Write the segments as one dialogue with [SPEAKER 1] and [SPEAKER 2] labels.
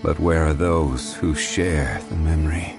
[SPEAKER 1] But where are those who share the memory?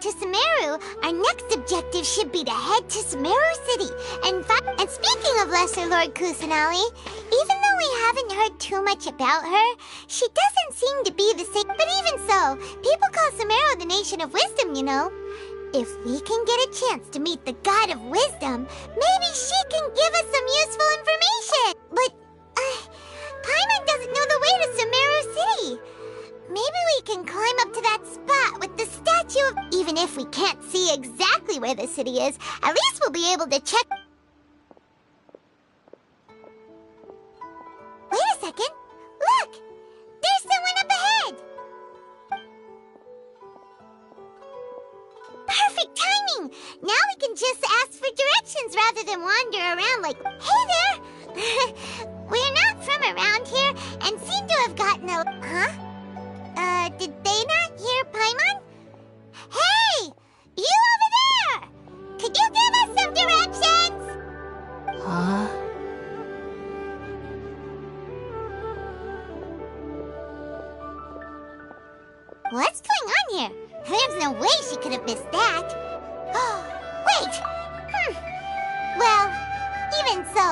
[SPEAKER 2] To Sumeru, our next objective should be to head to Sumeru City and speaking of Lesser Lord Kusanali, even though we haven't heard too much about her, she doesn't seem to be the same. But even so, people call Sumeru the Nation of Wisdom, you know. If we can get a chance to meet the God of Wisdom, maybe she can give us some useful information. But, Paimon doesn't know the way to Sumeru City. Maybe we can climb up to that spot with the statue of... Even if we can't see exactly where the city is, at least we'll be able to check... Wait a second. Look! There's someone up ahead! Perfect timing! Now we can just ask for directions rather than wander around like... Hey there! We're not from around here and seem to have gotten a... Huh? Did they not hear Paimon? Hey! You over there! Could you give us some directions?
[SPEAKER 3] Huh?
[SPEAKER 2] What's going on here? There's no way she could have missed that. Wait! Well, even so,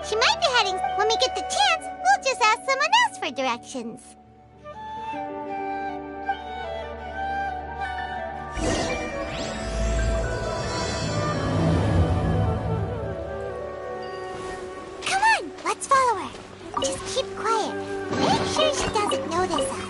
[SPEAKER 2] she might be heading... When we get the chance, we'll just ask someone else for directions. Come on, let's follow her. Just keep quiet. Make sure she doesn't notice us.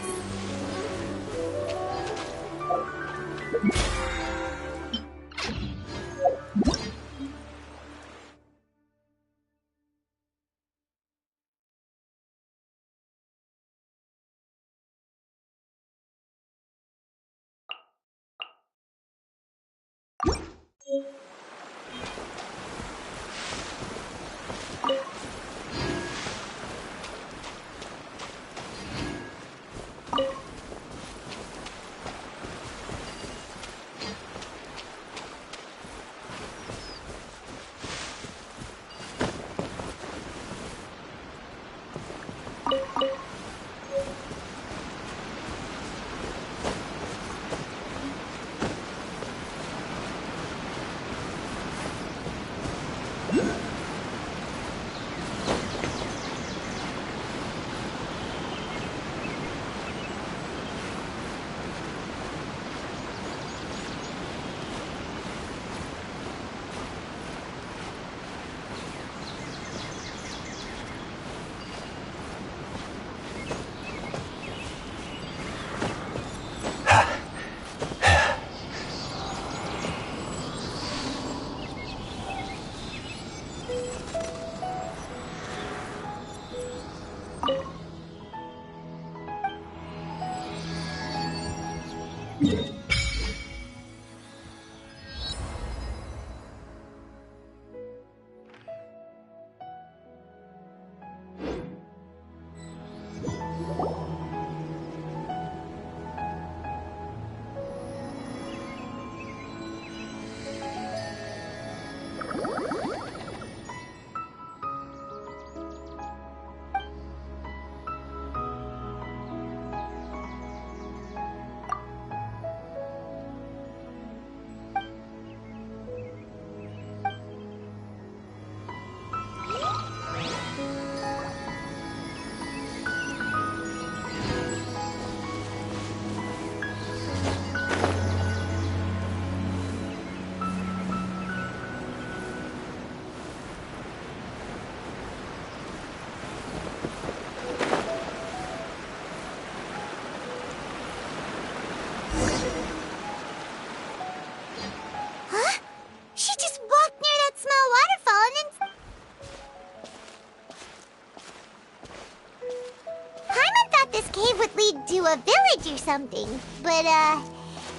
[SPEAKER 2] to a village or something. But,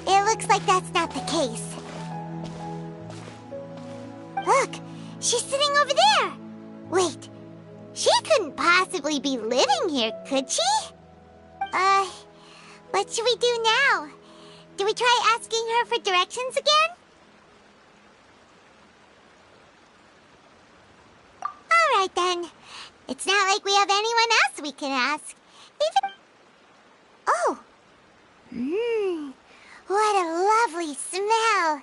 [SPEAKER 2] it looks like that's not the case. Look, she's sitting over there. Wait, she couldn't possibly be living here, could she? What should we do now? Do we try asking her for directions again? Alright then. It's not like we have anyone else we can ask. Even... Oh! What a lovely smell!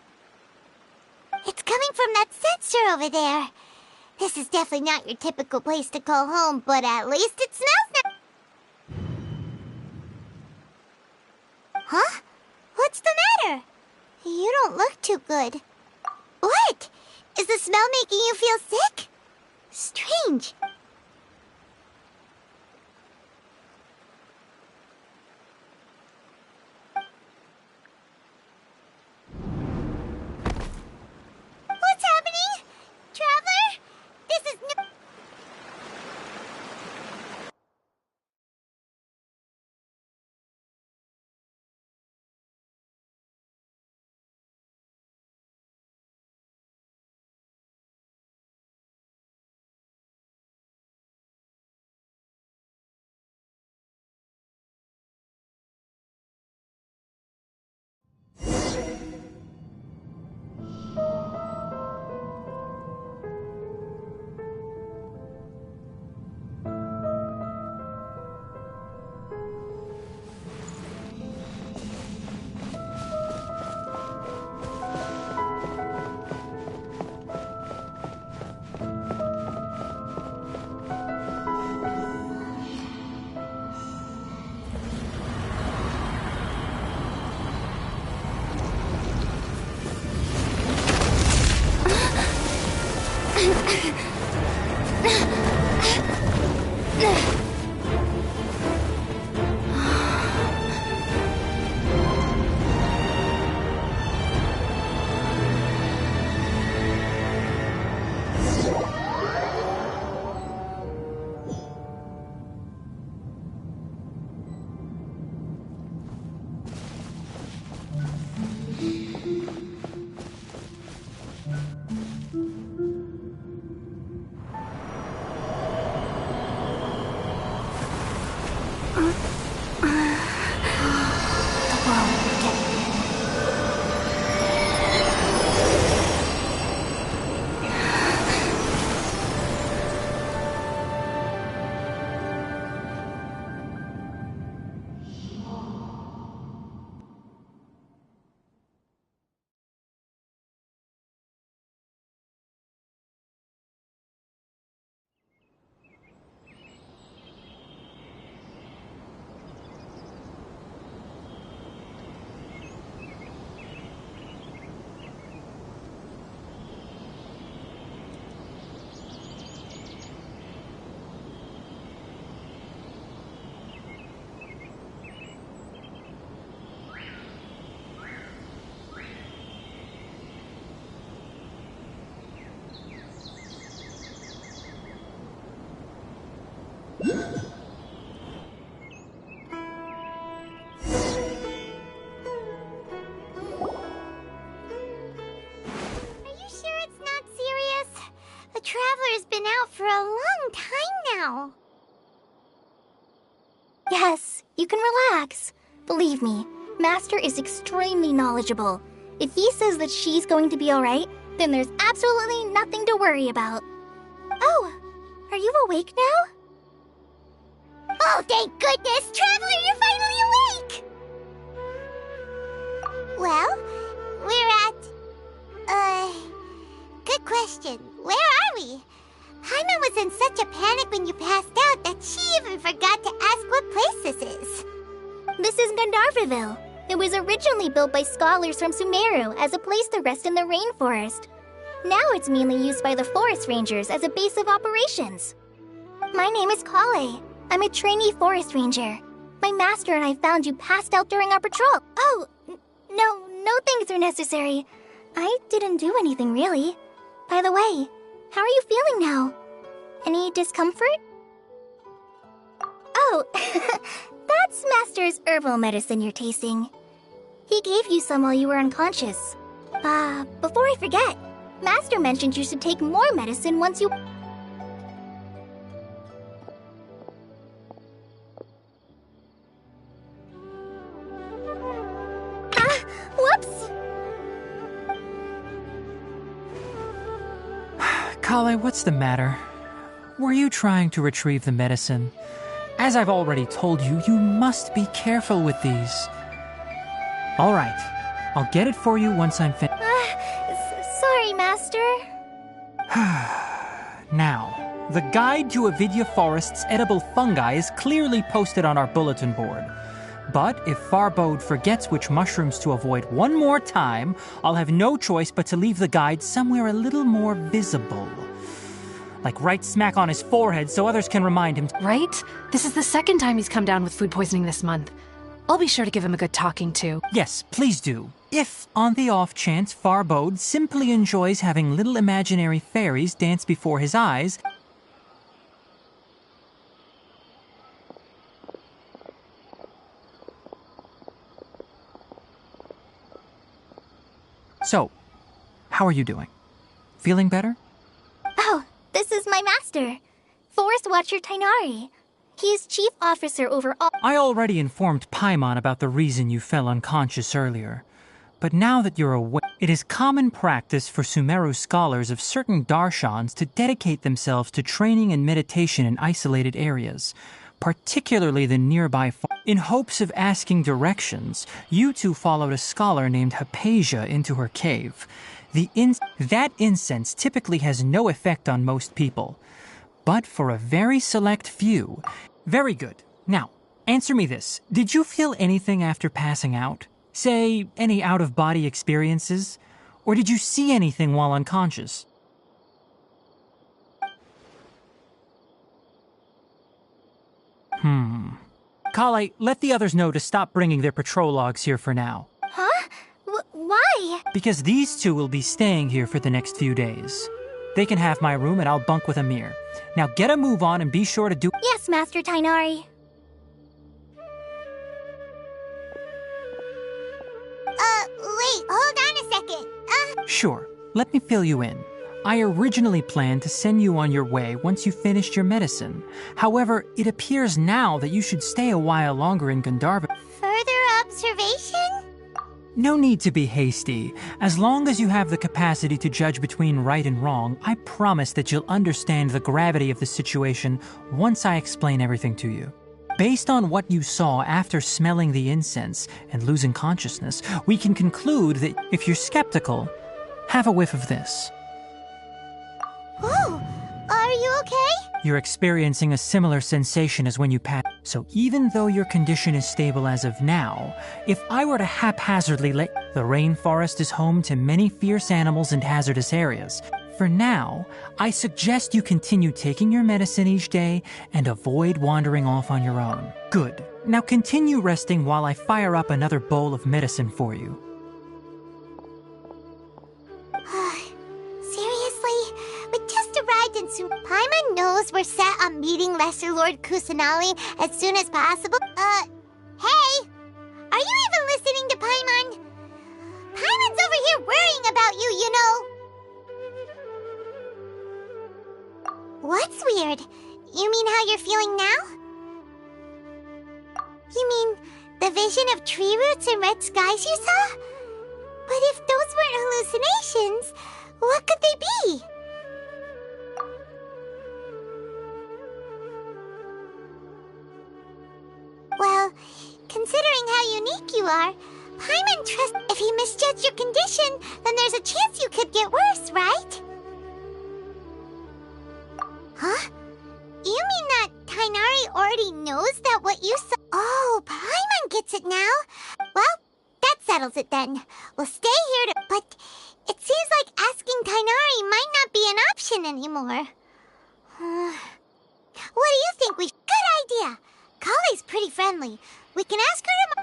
[SPEAKER 2] It's coming from that sensor over there. This is definitely not your typical place to call home, but at least it smells nice. Huh? What's the matter? You don't look too good. What? Is the smell making you feel sick? Strange. What's happening? Traveler? This is no... Traveler's been out for a long time now.
[SPEAKER 3] Yes, you can relax. Believe me, Master is extremely knowledgeable. If he says that she's going to be alright, then there's absolutely nothing to worry about. Oh, are you awake now?
[SPEAKER 2] Oh, thank goodness! Traveler, you're finally awake! Well, we're at... Good question. Where are we? Hyman was in such a panic when you passed out that she even forgot to ask what place this is.
[SPEAKER 3] This is Gandharvaville. It was originally built by scholars from Sumeru as a place to rest in the rainforest. Now it's mainly used by the forest rangers as a base of operations. My name is Kale. I'm a trainee forest ranger. My master and I found you passed out during our patrol. Oh, no thanks are necessary. I didn't do anything really. By the way, how are you feeling now? Any discomfort? Oh, that's What's Master's herbal medicine you're tasting? He gave you some while you were unconscious. Before I forget, Master mentioned you should take more medicine once you... Whoops!
[SPEAKER 4] Kale, what's the matter? Were you trying to retrieve the medicine? As I've already told you, you must be careful with these. All right, I'll get it for you once I'm finished.
[SPEAKER 3] Sorry, Master.
[SPEAKER 4] Now, the guide to Avidya Forest's edible fungi is clearly posted on our bulletin board. But if Farbode forgets which mushrooms to avoid one more time, I'll have no choice but to leave the guide somewhere a little more visible. Like right smack on his forehead so others can remind him.
[SPEAKER 5] Right? This is the second time he's come down with food poisoning this month. I'll be sure to give him a good talking to.
[SPEAKER 4] Yes, please do. If, on the off chance, Farbode simply enjoys having little imaginary fairies dance before his eyes... So, how are you doing? Feeling better?
[SPEAKER 3] Oh, this is my master, Forest Watcher Tainari. He is chief officer over all...
[SPEAKER 4] I already informed Paimon about the reason you fell unconscious earlier. But now that you're aware, it is common practice for Sumeru scholars of certain darshans to dedicate themselves to training and meditation in isolated areas, particularly the nearby in hopes of asking directions. You two followed a scholar named Hypatia into her cave. That incense typically has no effect on most people, but for a very select few. Very good. Now, answer me this. Did you feel anything after passing out? Say, any out-of-body experiences? Or did you see anything while unconscious? Kale, let the others know to stop bringing their patrol logs here for now.
[SPEAKER 3] Huh? Why?
[SPEAKER 4] Because these two will be staying here for the next few days. They can have my room and I'll bunk with Amir. Now get a move on and be sure to do...
[SPEAKER 3] Yes, Master Tainari.
[SPEAKER 2] Wait, hold on a second.
[SPEAKER 4] Sure, let me fill you in. I originally planned to send you on your way once you finished your medicine. However, it appears now that you should stay a while longer in Gandharva.
[SPEAKER 2] Further observation?
[SPEAKER 4] No need to be hasty. As long as you have the capacity to judge between right and wrong, I promise that you'll understand the gravity of the situation once I explain everything to you. Based on what you saw after smelling the incense and losing consciousness, we can conclude that if you're skeptical, have a whiff of this.
[SPEAKER 2] Oh, are you okay?
[SPEAKER 4] You're experiencing a similar sensation as when you passed. So even though your condition is stable as of now, if I were to haphazardly let... The rainforest is home to many fierce animals and hazardous areas. For now, I suggest you continue taking your medicine each day and avoid wandering off on your own. Good. Now continue resting while I fire up another bowl of medicine for you.
[SPEAKER 2] Seriously? We just arrived in Paimon knows we're set on meeting Lesser Lord Kusanali as soon as possible. Hey! Are you even listening to Paimon? Paimon's over here worrying about you, you know. What's weird? You mean how you're feeling now? You mean the vision of tree roots and red skies you saw? But if those weren't hallucinations, what could they be? Well, considering how unique you are, Paimon trusts if he misjudged your condition, then there's a chance you could get worse, right? Huh? You mean that Tainari already knows that what you saw... Oh, Paimon gets it now. Well, that settles it then. We'll stay here to... But it seems like asking Tainari might not be an option anymore. What do you think we... Good idea. Kale's pretty friendly. We can ask her to...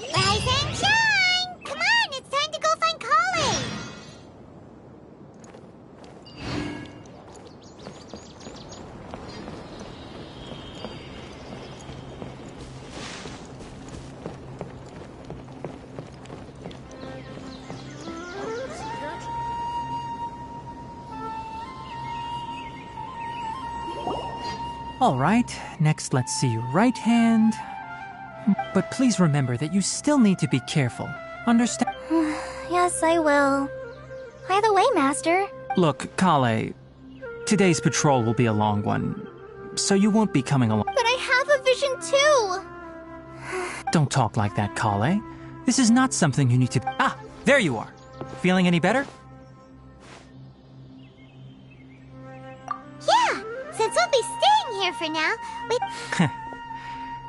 [SPEAKER 2] Rise and shine! Come on, it's time to go find Kale!
[SPEAKER 4] All right, next let's see your right hand. But please remember that you still need to be careful. Understand?
[SPEAKER 3] Yes, I will. By the way, Master.
[SPEAKER 4] Look, Kale, today's patrol will be a long one, so you won't be coming along.
[SPEAKER 3] But I have a vision too!
[SPEAKER 4] Don't talk like that, Kale. This is not something you need to... Ah, there you are. Feeling any better?
[SPEAKER 2] Yeah, since we'll be staying here for now, we...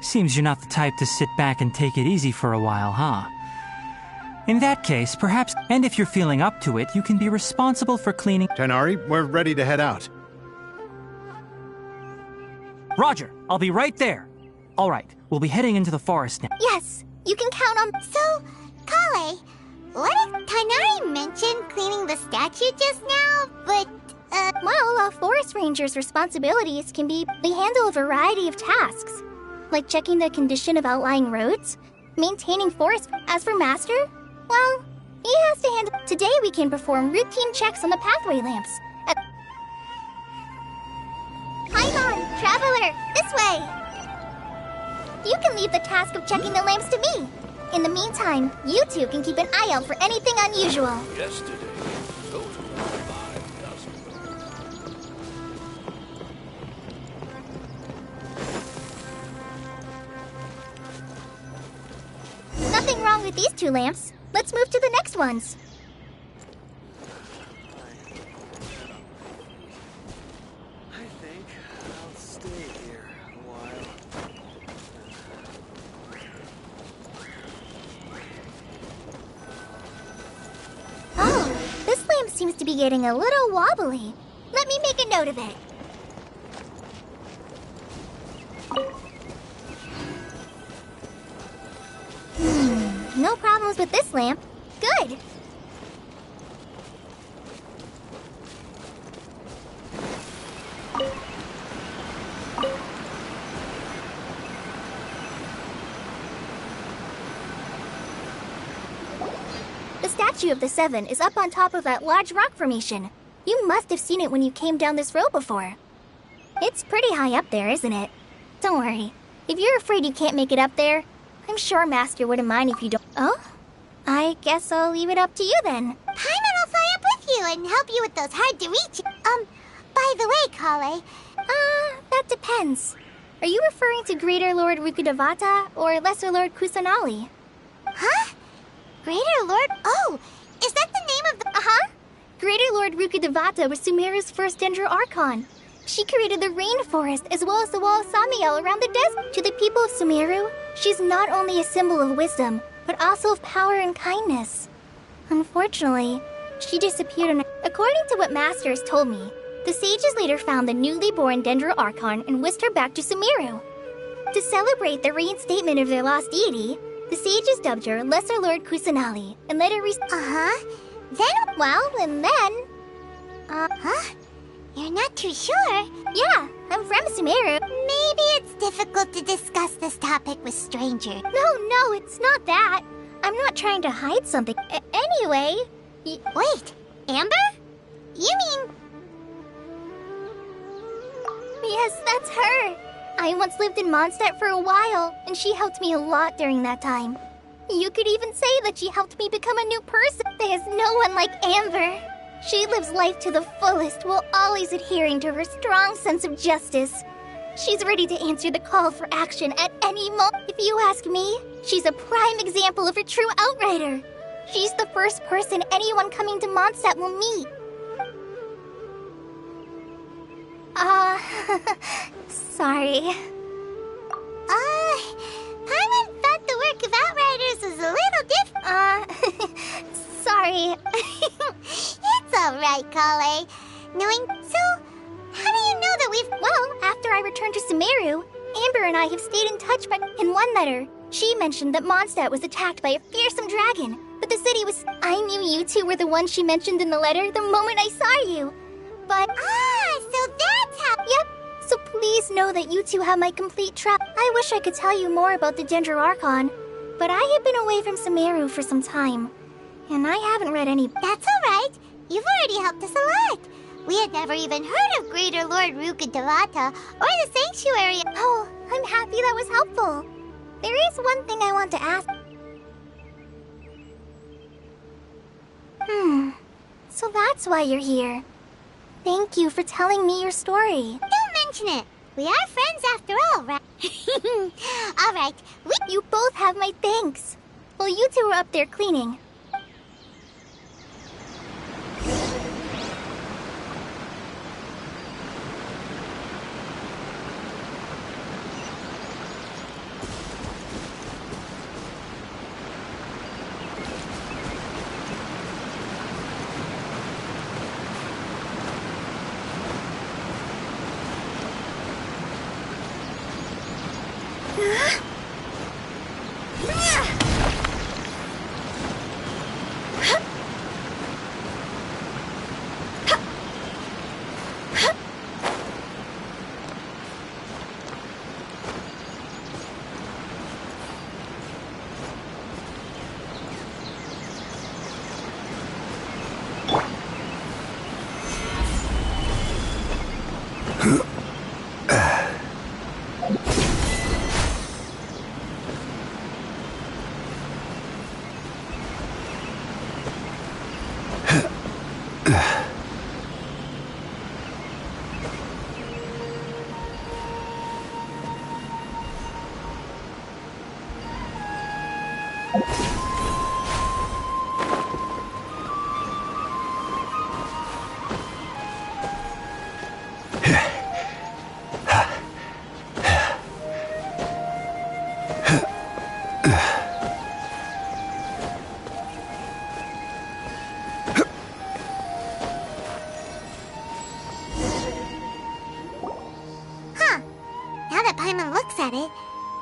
[SPEAKER 4] Seems you're not the type to sit back and take it easy for a while, huh? In that case, perhaps... And if you're feeling up to it, you can be responsible for cleaning...
[SPEAKER 6] Tighnari, we're ready to head out.
[SPEAKER 4] Roger, I'll be right there. All right, we'll be heading into the forest now.
[SPEAKER 3] Yes, you can count on...
[SPEAKER 2] So, Kale, what if Tighnari mentioned cleaning the statue just now, but,
[SPEAKER 3] Well, a forest ranger's responsibilities can be... They handle a variety of tasks, like checking the condition of outlying roads, maintaining forest... As for Master, well, he has to handle... Today we can perform routine checks on the pathway lamps. Paimon, Traveler, this way! You can leave the task of checking the lamps to me. In the meantime, you two can keep an eye out for anything unusual.
[SPEAKER 7] Yesterday, those who survived doesn't.
[SPEAKER 3] Nothing wrong with these two lamps. Let's move to the next ones.
[SPEAKER 7] I think I'll stay here a while.
[SPEAKER 3] Oh, this lamp seems to be getting a little wobbly. Let me make a note of it. No problems with this lamp. Good. The statue of the Seven is up on top of that large rock formation. You must have seen it when you came down this road before. It's pretty high up there, isn't it? Don't worry. If you're afraid you can't make it up there, I'm sure Master wouldn't mind if you don't... Oh? I guess I'll leave it up to you then.
[SPEAKER 2] Paimon will fly up with you and help you with those hard-to-reach... by the way, Kale...
[SPEAKER 3] That depends. Are you referring to Greater Lord Rukudavata or Lesser Lord Kusanali?
[SPEAKER 2] Huh? Greater Lord... Oh, is that the name of the...
[SPEAKER 3] Uh-huh. Greater Lord Rukudavata was Sumeru's first Dendro Archon. She created the rainforest as well as the wall of Samiel around the desert. To the people of Sumeru, she's not only a symbol of wisdom, but also of power and kindness. Unfortunately, she disappeared According to what Master has told me, the sages later found the newly born Dendro Archon and whisked her back to Sumeru. To celebrate the reinstatement of their lost deity, the sages dubbed her Lesser Lord Kusanali and let her
[SPEAKER 2] Uh-huh. Then...
[SPEAKER 3] Well, and then...
[SPEAKER 2] Huh? You're not too sure?
[SPEAKER 3] Yeah, I'm from Sumeru.
[SPEAKER 2] Maybe it's difficult to discuss this topic with strangers.
[SPEAKER 3] No, it's not that. I'm not trying to hide something. Anyway...
[SPEAKER 2] Wait, Amber? You mean...
[SPEAKER 3] Yes, that's her. I once lived in Mondstadt for a while, and she helped me a lot during that time. You could even say that she helped me become a new person. There's no one like Amber. She lives life to the fullest while always adhering to her strong sense of justice. She's ready to answer the call for action at any moment. If you ask me, she's a prime example of a true outrider. She's the first person anyone coming to Mondstadt will meet. Sorry.
[SPEAKER 2] Paimon thought the work of Outriders was a little different.
[SPEAKER 3] Sorry.
[SPEAKER 2] It's alright, Kale. So, how do you know that we've...
[SPEAKER 3] Well, after I returned to Sumeru, Amber and I have stayed in touch in one letter. She mentioned that Mondstadt was attacked by a fearsome dragon, but the city was... I knew you two were the ones she mentioned in the letter the moment I saw you. But...
[SPEAKER 2] so that's how...
[SPEAKER 3] Yep. So please know that you two have my complete trust. I wish I could tell you more about the Dendro Archon, but I have been away from Sumeru for some time, and I haven't read any...
[SPEAKER 2] That's alright. You've already helped us a lot. We had never even heard of Greater Lord Rukkhadevata or the Sanctuary.
[SPEAKER 3] Oh, I'm happy that was helpful. There is one thing I want to ask. So that's why you're here. Thank you for telling me your story.
[SPEAKER 2] Don't mention it. We are friends after all, right? All right,
[SPEAKER 3] You both have my thanks. While you two were up there cleaning.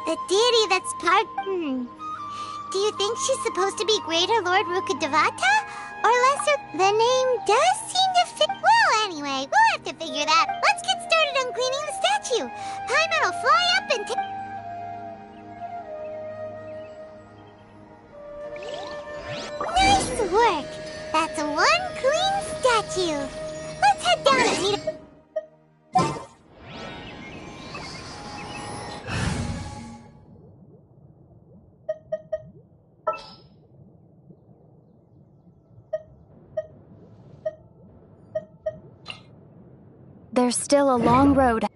[SPEAKER 2] The deity that's part... Do you think she's supposed to be Greater Lord Rukkhadevata? Or lesser... The name does seem to fit... Well, anyway, we'll have to figure that. Let's get started on cleaning the statue. Paimon will fly up and Nice work! That's one clean statue. Let's head down and meet...
[SPEAKER 5] There's still a long road.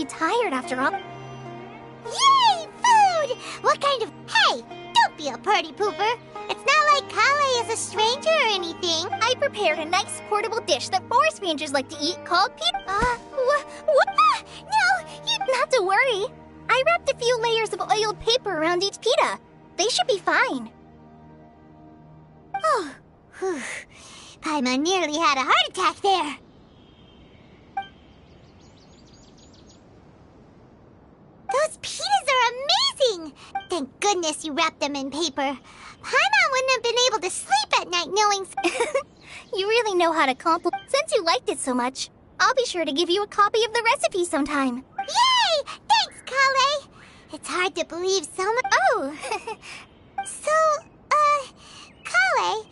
[SPEAKER 3] Tired after all.
[SPEAKER 2] Yay! Food! What kind of... Hey! Don't be a party pooper! It's not like Kale is a stranger or anything.
[SPEAKER 3] I prepared a nice portable dish that forest rangers like to eat called pita. What? No, you... Not to worry. I wrapped a few layers of oiled paper around each pita. They should be fine.
[SPEAKER 2] Oh, whew. Paimon nearly had a heart attack there. Those pitas are amazing! Thank goodness you wrapped them in paper. Paimon wouldn't have been able to sleep at night knowing...
[SPEAKER 3] You really know how to compliment. Since you liked it so much, I'll be sure to give you a copy of the recipe sometime.
[SPEAKER 2] Yay! Thanks, Kale! It's hard to believe so much...
[SPEAKER 3] Oh!
[SPEAKER 2] Kale,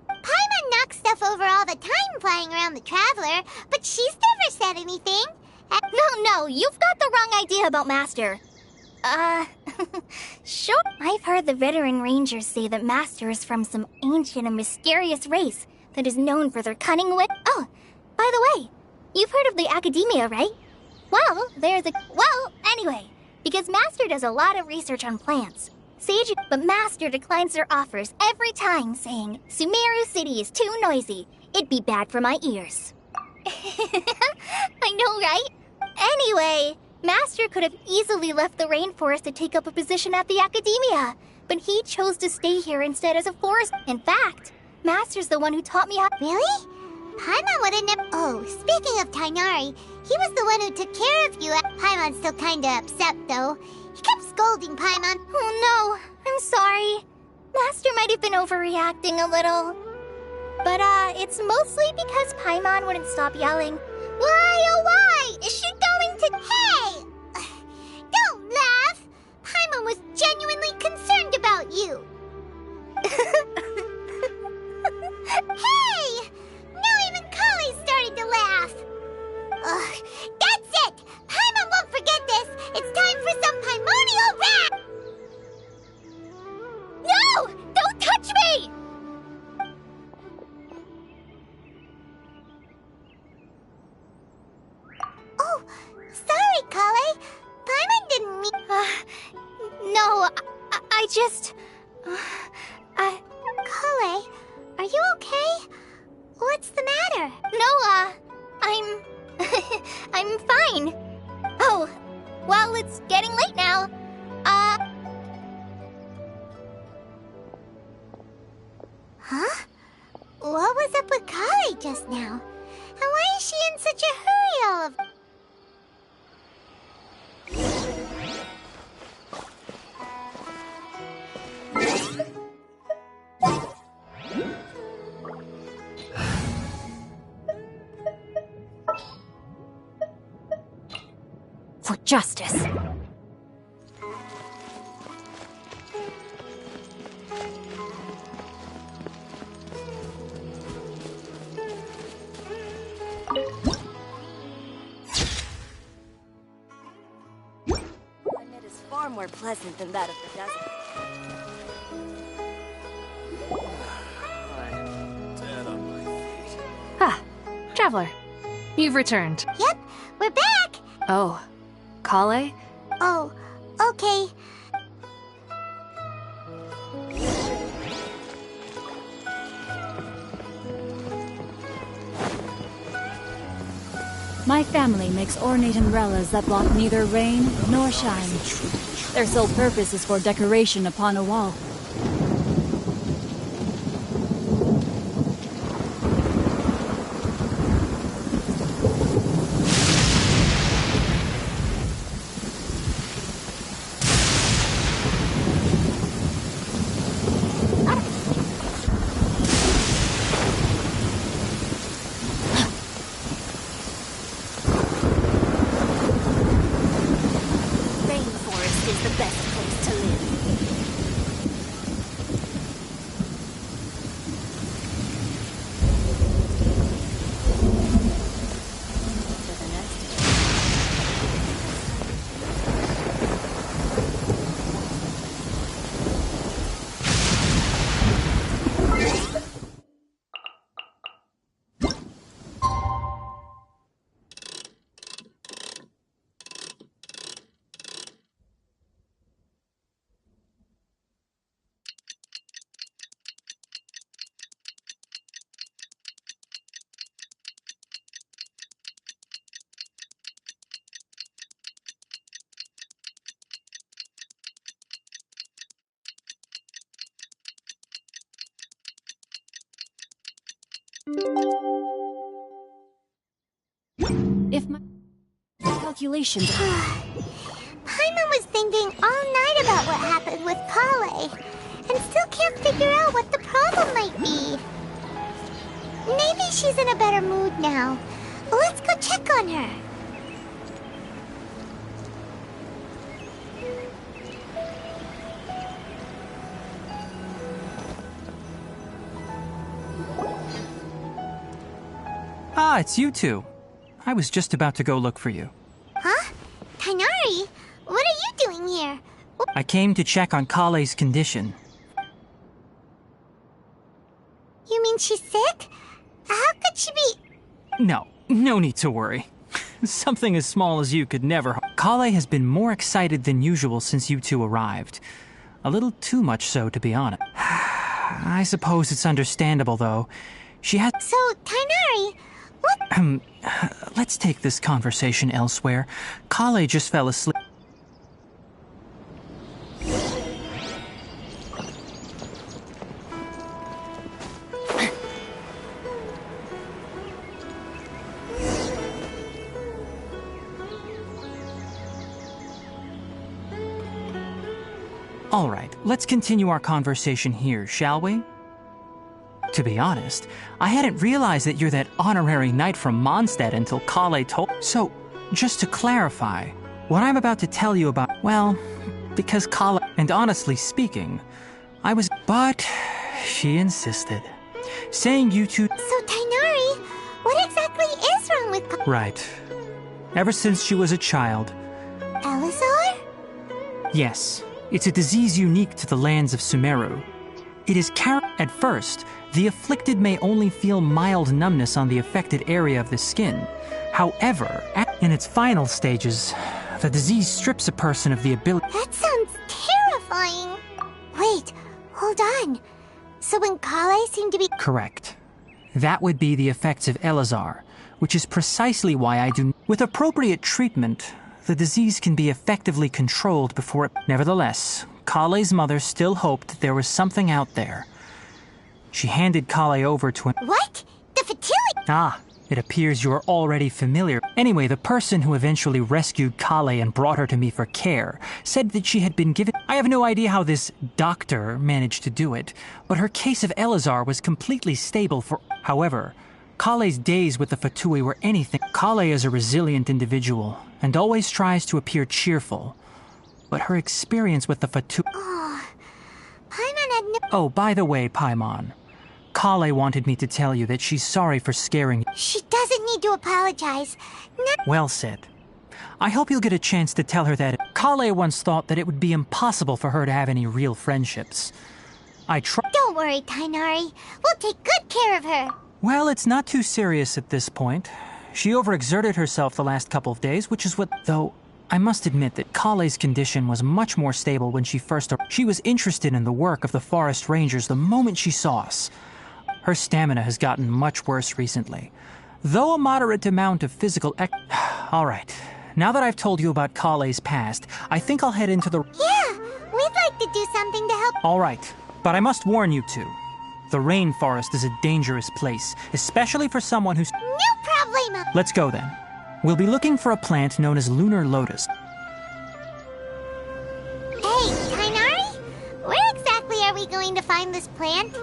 [SPEAKER 2] Paimon knocks stuff over all the time flying around the Traveler, but she's never said anything.
[SPEAKER 3] No, you've got the wrong idea about Master. Sure. I've heard the veteran rangers say that Master is from some ancient and mysterious race that is known for their cunning wit. Oh, by the way, you've heard of the Academia, right? Well, anyway, because Master does a lot of research on plants. But Master declines their offers every time, saying, Sumeru City is too noisy. It'd be bad for my ears. I know, right? Anyway, Master could have easily left the rainforest to take up a position at the Academia, but he chose to stay here instead as a forest. In fact, Master's the one who taught me how...
[SPEAKER 2] Really? Paimon wouldn't have... Oh, speaking of Tainari, he was the one who took care of you. Paimon's still kinda upset, though. He kept scolding Paimon.
[SPEAKER 3] Oh no, I'm sorry. Master might have been overreacting a little. But, it's mostly because Paimon wouldn't stop yelling.
[SPEAKER 2] Why, oh why? Is she going to... Hey! Don't laugh! Paimon was genuinely concerned about you. Hey! Now even Kali started to laugh. Ugh, that's it! Paimon won't forget this! It's time for some Paimonial rap!
[SPEAKER 3] No! Don't touch me!
[SPEAKER 2] Oh, sorry, Kale. Paimon didn't mean...
[SPEAKER 3] No, I just...
[SPEAKER 2] Kale, are you okay? What's the matter?
[SPEAKER 3] No, I'm fine. Oh, well, it's getting late now.
[SPEAKER 2] Huh? What was up with Kale just now? And why is she in such a hurry all of...
[SPEAKER 5] For justice.
[SPEAKER 8] It is far more pleasant than that of the desert.
[SPEAKER 7] I'm dead on my feet.
[SPEAKER 5] Ah, Traveler. You've returned.
[SPEAKER 2] Yep, we're back!
[SPEAKER 5] Oh, Kale?
[SPEAKER 2] Oh, okay.
[SPEAKER 9] My family makes ornate umbrellas that block neither rain nor shine. Their sole purpose is for decoration upon a wall. If my calculations...
[SPEAKER 2] Paimon was thinking all night about what happened with Kale, and still can't figure out what the problem might be. Maybe she's in a better mood now. Let's go check on her.
[SPEAKER 4] Ah, it's you two. I was just about to go look for you.
[SPEAKER 2] Huh? Tighnari? What are you doing here?
[SPEAKER 4] I came to check on Kale's condition.
[SPEAKER 2] You mean she's sick? How could she be...
[SPEAKER 4] No need to worry. Something as small as you could never... Kale has been more excited than usual since you two arrived. A little too much so, to be honest. I suppose it's understandable, though. She had...
[SPEAKER 2] So, Tighnari, what...
[SPEAKER 4] Let's take this conversation elsewhere. Kale just fell asleep. All right, let's continue our conversation here, shall we? To be honest, I hadn't realized that you're that honorary knight from Mondstadt until Kale told... So, just to clarify, what I'm about to tell you about... Well, because Kale... And honestly speaking, I was... But she insisted. Saying you two...
[SPEAKER 2] So, Tighnari, what exactly is wrong with...
[SPEAKER 4] Right. Ever since she was a child...
[SPEAKER 2] Elazar?
[SPEAKER 4] Yes. It's a disease unique to the lands of Sumeru. It is At first, the afflicted may only feel mild numbness on the affected area of the skin. However, in its final stages, the disease strips a person of the ability...
[SPEAKER 2] That sounds terrifying. Wait, hold on. So when Kale seemed to be...
[SPEAKER 4] Correct. That would be the effects of Elazar, which is precisely why I do... With appropriate treatment, the disease can be effectively controlled before it... Nevertheless, Kale's mother still hoped that there was something out there. She handed Kale over to an...
[SPEAKER 2] What? The fertility...
[SPEAKER 4] Ah, it appears you are already familiar. Anyway, the person who eventually rescued Kale and brought her to me for care said that she had been given... I have no idea how this doctor managed to do it, but her case of Elazar was completely stable for... However, Kale's days with the Fatui were anything... Kale is a resilient individual and always tries to appear cheerful. But her experience with the Fatui...
[SPEAKER 2] Oh, Paimon had no...
[SPEAKER 4] Oh, by the way, Paimon, Kale wanted me to tell you that she's sorry for scaring you.
[SPEAKER 2] She doesn't need to apologize.
[SPEAKER 4] Well said. I hope you'll get a chance to tell her that... Kale once thought that it would be impossible for her to have any real friendships.
[SPEAKER 2] Don't worry, Tighnari. We'll take good care of her.
[SPEAKER 4] Well, it's not too serious at this point. She overexerted herself the last couple of days, which is what... Though, I must admit that Kale's condition was much more stable when she first... She was interested in the work of the forest rangers the moment she saw us. Her stamina has gotten much worse recently, though a moderate amount of physical... All right, now that I've told you about Kale's past, I think I'll head into the...
[SPEAKER 2] Yeah, we'd like to do something to help...
[SPEAKER 4] All right, but I must warn you two. The rainforest is a dangerous place, especially for someone who's...
[SPEAKER 2] No problemo!
[SPEAKER 4] Let's go then. We'll be looking for a plant known as lunar lotus.
[SPEAKER 2] Hey, Tighnari, where exactly are we going to find this plant?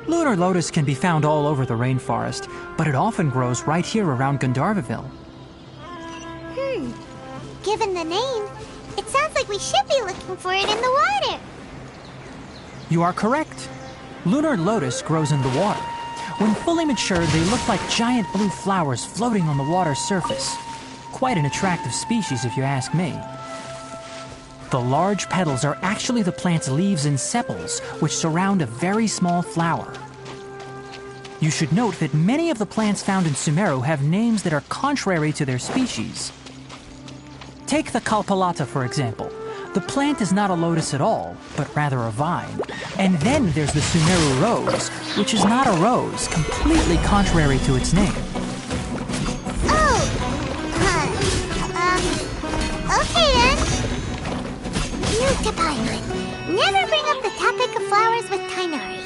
[SPEAKER 4] Lunar lotus can be found all over the rainforest, but it often grows right here around Gandharvaville.
[SPEAKER 2] Given the name, it sounds like we should be looking for it in the water.
[SPEAKER 4] You are correct. Lunar lotus grows in the water. When fully mature, they look like giant blue flowers floating on the water's surface. Quite an attractive species, if you ask me. The large petals are actually the plant's leaves and sepals, which surround a very small flower. You should note that many of the plants found in Sumeru have names that are contrary to their species. Take the Kalpalata, for example. The plant is not a lotus at all, but rather a vine. And then there's the Sumeru rose, which is not a rose, completely contrary to its name.
[SPEAKER 2] Okay then. Note to Paimon. Never bring up the topic of flowers with Tighnari.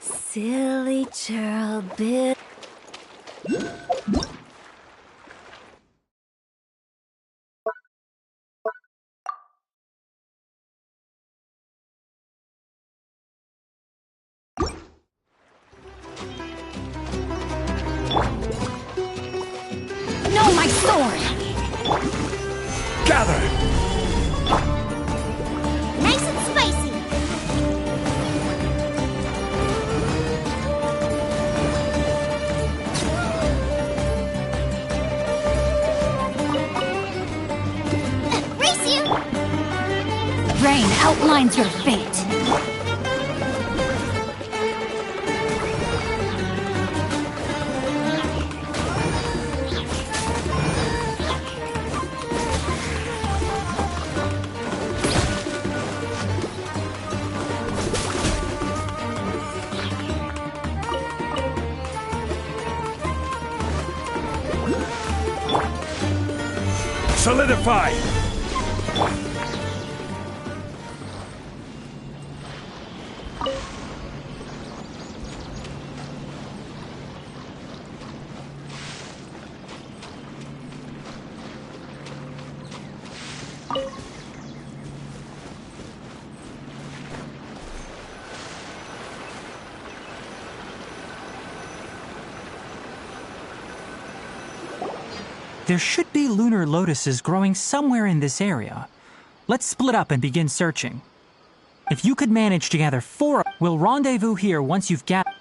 [SPEAKER 8] Silly churl bit.
[SPEAKER 5] No, my sword!
[SPEAKER 1] Gather!
[SPEAKER 2] Nice and spicy. Race you!
[SPEAKER 9] Rain outlines your fate.
[SPEAKER 1] Solidify!
[SPEAKER 4] There should be lunar lotuses growing somewhere in this area. Let's split up and begin searching. If you could manage to gather 4, we'll rendezvous here once you've gathered.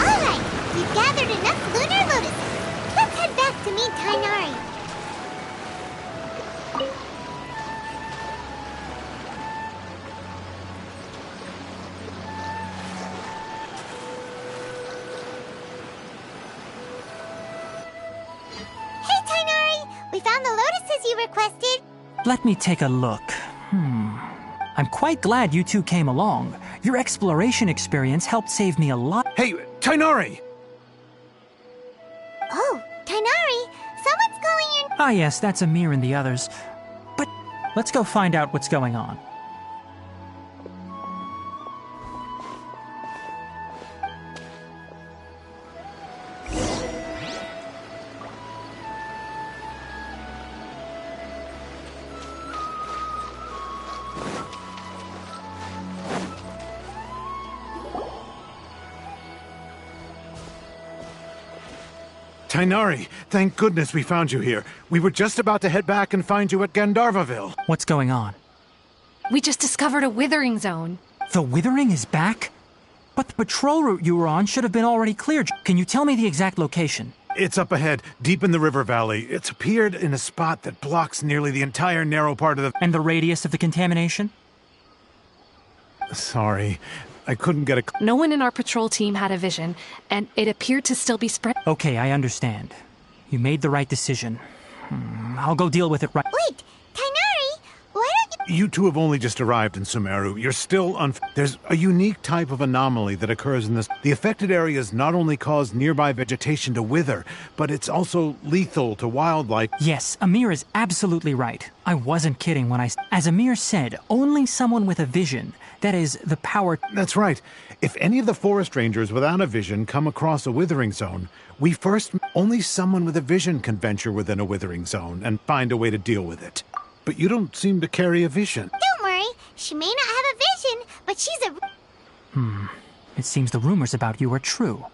[SPEAKER 2] Alright, we've gathered enough lunar lotuses. Let's head back to meet Tainari. Hey, Tainari! We found the lotuses you requested.
[SPEAKER 4] Let me take a look. I'm quite glad you two came along. Your exploration experience helped save me a lot.
[SPEAKER 6] Hey, Tainari!
[SPEAKER 2] Oh, Tainari, someone's calling your...
[SPEAKER 4] Ah yes, that's Amir and the others. But let's go find out what's going on.
[SPEAKER 6] Tainari, thank goodness we found you here. We were just about to head back and find you at Gandharvaville.
[SPEAKER 4] What's going on?
[SPEAKER 5] We just discovered a withering zone.
[SPEAKER 4] The Withering is back? But the patrol route you were on should have been already cleared. Can you tell me the exact location?
[SPEAKER 6] It's up ahead, deep in the river valley. It's appeared in a spot that blocks nearly the entire narrow part of the...
[SPEAKER 4] And the radius of the contamination?
[SPEAKER 6] Sorry, I couldn't get a...
[SPEAKER 5] No one in our patrol team had a vision, and it appeared to still be spread.
[SPEAKER 4] Okay, I understand. You made the right decision. I'll go deal with it right...
[SPEAKER 2] Wait, Tainari, why don't you...
[SPEAKER 6] You two have only just arrived in Sumeru. You're still There's a unique type of anomaly that occurs in this. The affected areas not only cause nearby vegetation to wither, but it's also lethal to wildlife.
[SPEAKER 4] Yes, Amir is absolutely right. I wasn't kidding when As Amir said, only someone with a vision, that is, the power...
[SPEAKER 6] That's right. If any of the forest rangers without a vision come across a withering zone, only someone with a vision can venture within a withering zone and find a way to deal with it. But you don't seem to carry a vision.
[SPEAKER 2] Don't worry, she may not have a vision, but she's a...
[SPEAKER 4] It seems the rumors about you are true.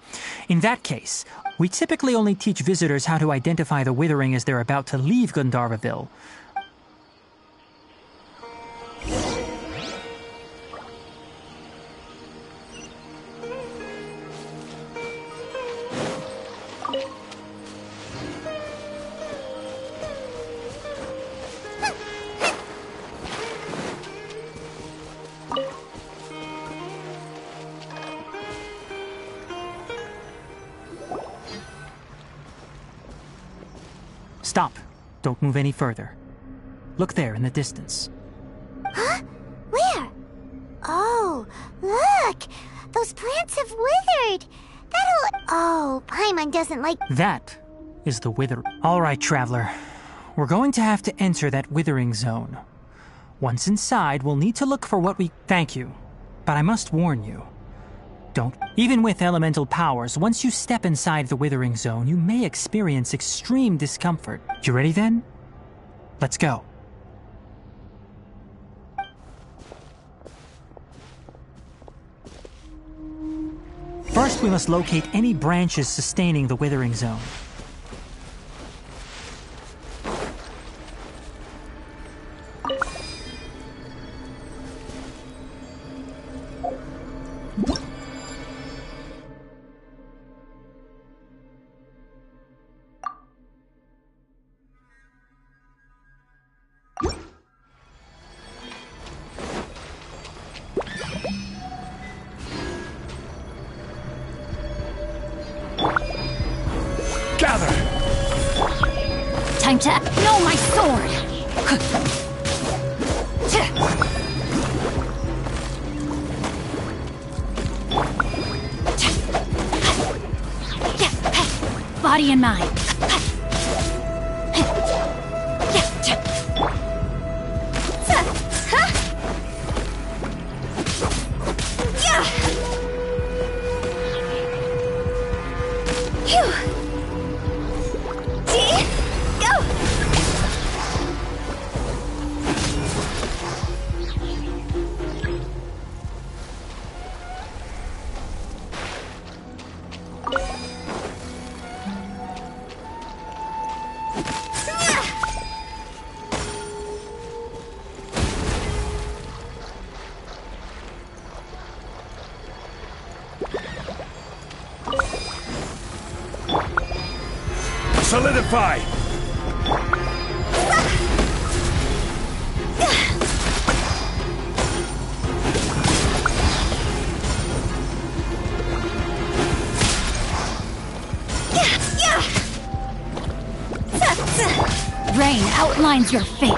[SPEAKER 4] In that case, we typically only teach visitors how to identify the Withering as they're about to leave Gandharvaville. Stop. Don't move any further. Look there in the distance.
[SPEAKER 2] Huh? Where? Oh, look! Those plants have withered! Oh, Paimon doesn't like...
[SPEAKER 4] That is the wither. All right, Traveler. We're going to have to enter that withering zone. Once inside, we'll need to look for what we... Thank you. But I must warn you. Don't... Even with elemental powers, once you step inside the withering zone, you may experience extreme discomfort. You ready then? Let's go. First, we must locate any branches sustaining the withering zone.
[SPEAKER 1] Gather!
[SPEAKER 9] Time to... No, my sword! Body and mind.
[SPEAKER 1] Solidify!
[SPEAKER 9] Rain outlines your fate.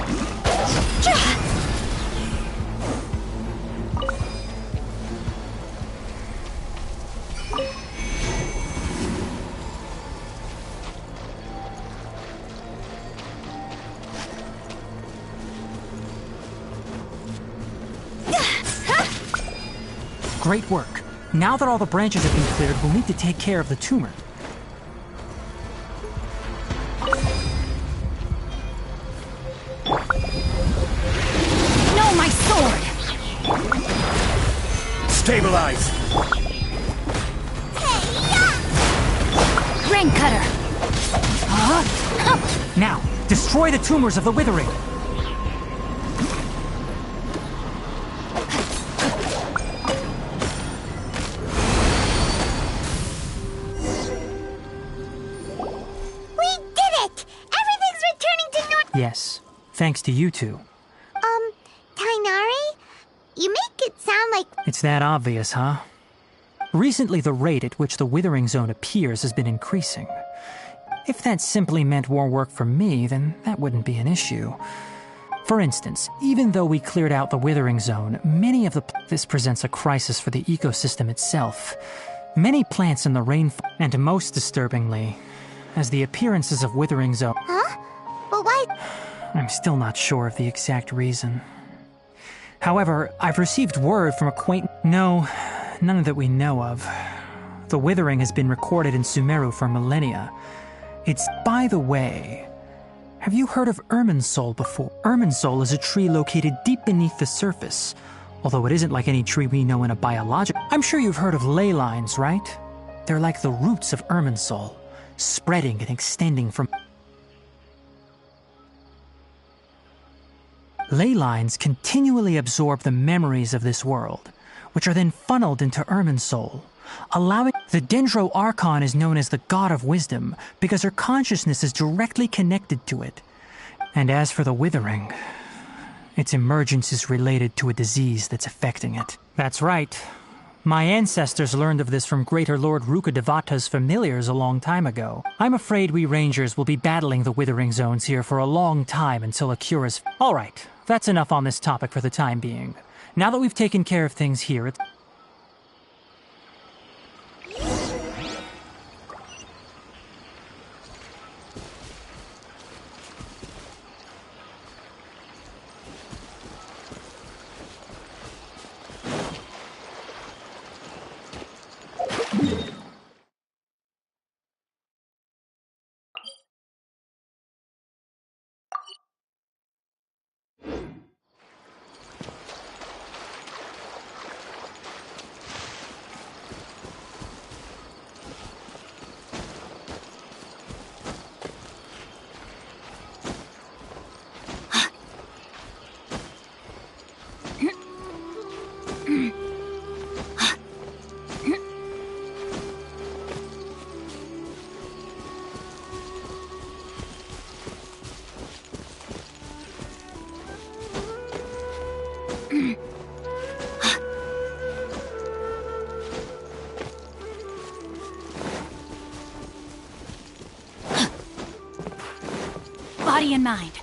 [SPEAKER 4] Great work. Now that all the branches have been cleared, we'll need to take care of the tumor.
[SPEAKER 9] No, my sword!
[SPEAKER 1] Stabilize!
[SPEAKER 9] Rain cutter!
[SPEAKER 4] Now, destroy the tumors of the withering! Yes, thanks to you two.
[SPEAKER 2] Tainari? You make it sound like...
[SPEAKER 4] It's that obvious, huh? Recently, the rate at which the withering zone appears has been increasing. If that simply meant more work for me, then that wouldn't be an issue. For instance, even though we cleared out the withering zone, this presents a crisis for the ecosystem itself. Many plants in the rainforest, and most disturbingly, as the appearances of withering zone...
[SPEAKER 2] Huh? But why...
[SPEAKER 4] I'm still not sure of the exact reason. However, I've received word from No, none that we know of. The withering has been recorded in Sumeru for millennia. By the way, have you heard of Irminsul before? Irminsul is a tree located deep beneath the surface, although it isn't like any tree we know in a biological... I'm sure you've heard of ley lines, right? They're like the roots of Irminsul, spreading and extending from... Ley lines continually absorb the memories of this world, which are then funneled into Irminsul, allowing... The Dendro Archon is known as the God of Wisdom because her consciousness is directly connected to it. And as for the withering, its emergence is related to a disease that's affecting it. That's right. My ancestors learned of this from Greater Lord Rukadevata's familiars a long time ago. I'm afraid we rangers will be battling the withering zones here for a long time until a cure is... Alright, that's enough on this topic for the time being. Now that we've taken care of things here, it's...
[SPEAKER 9] Body and mind.